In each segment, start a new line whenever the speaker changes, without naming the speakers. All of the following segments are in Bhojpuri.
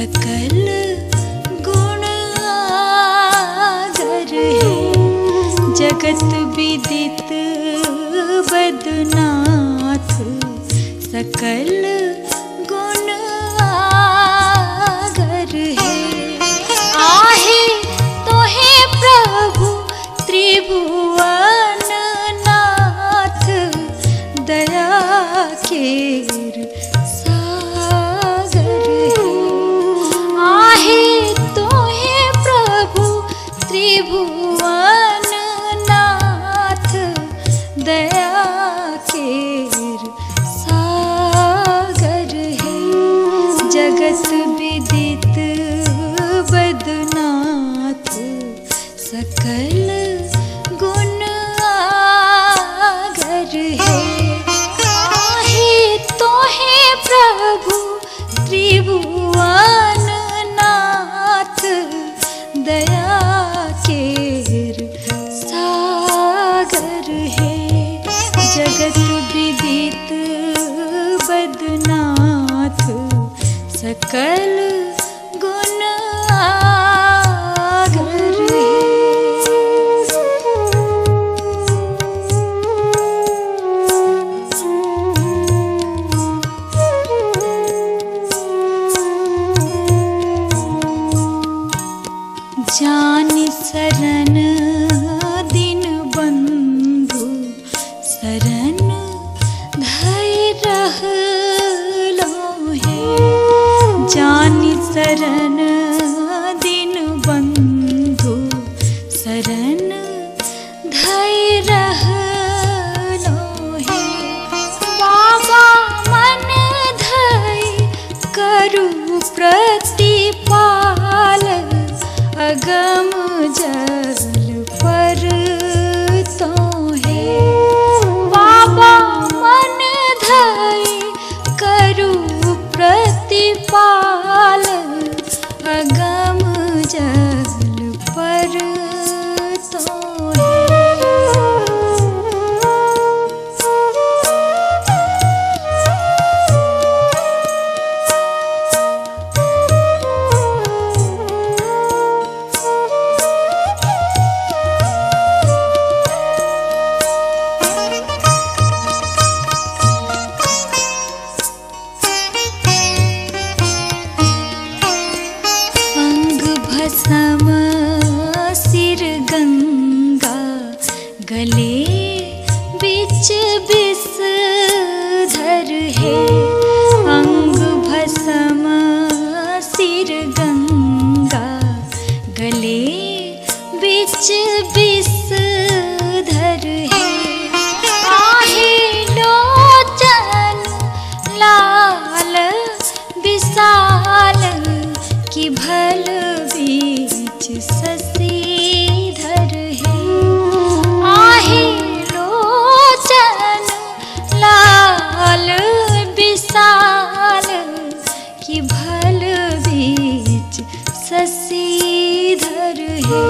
सकल गुण आगर है। जगत विदित बदनाथ सकल गुण आगर है। आहे तोहे प्रभु त्रिभुवन नाथ दया केर सागर है। आहे तोहे प्रभु त्रिभुवन नाथ दया केर सागर है। जगत विदित बदनाथ सकल गुण आगर है। आहे तोहे प्रभु त्रिभुवन नाथ दया केर सागर है। जगत विदित बदनाथ सकल गुण आगर है। जानि शरण दिन बंधु शरण धै रहलो है। जानि शरण दिन बंधु शरण धै रहलो है। बाबा मन धै करु प्रतिपाल अगम जल पर तो है। बाबा मन धै करु प्रतिपाल अगम जल पर तो है। भस्म सिर गंगा गले बिच विषधर है। अंग भस्म सिर गंगा गले बिच विषधर है। आहे लोचन लाल विशाल की भल बीच शशिधर है। आहे लोचन लाल विशाल की भल बीच शशिधर है।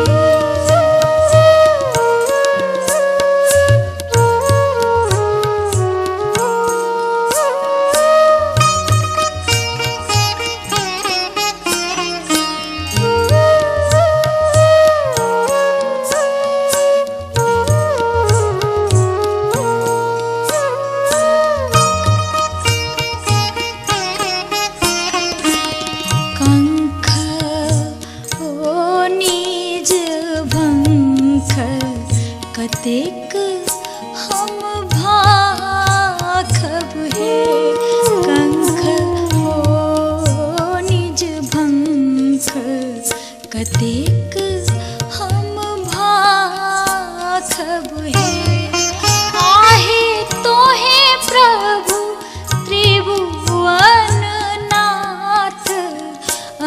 कतेक हम भाखब है। कंख हो निज भंख कतेक हम भाखब है। आहे तोहे प्रभु त्रिभुवन नाथ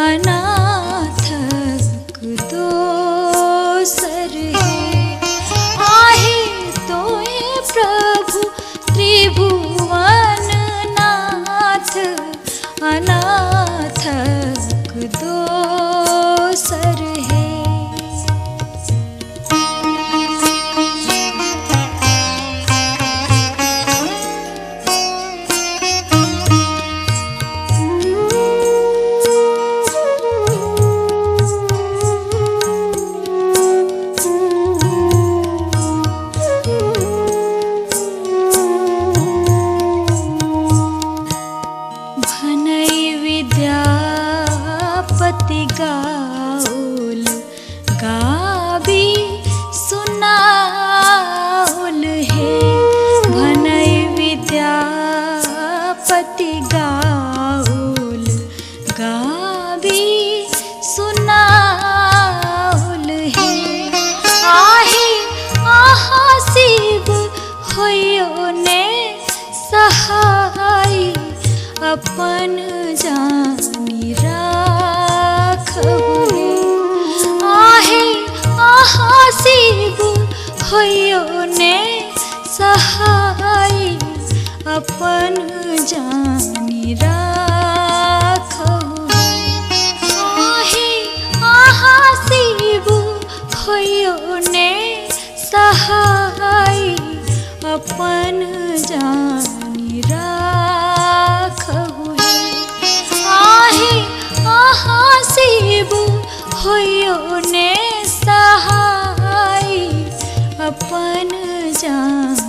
अनाथक दोसर है। प्रभु त्रिभुवन नाथ अनाथक दोसर है। अपन जानी राखहु हे। आहे आहासिबु भयो ने सहाय अपन जानी राखहु हे। आहे आहासिबु भयो ने सहाय अपन जानी राखहु हे। आहे आहासिबु भयो ने सहाय अपन जानी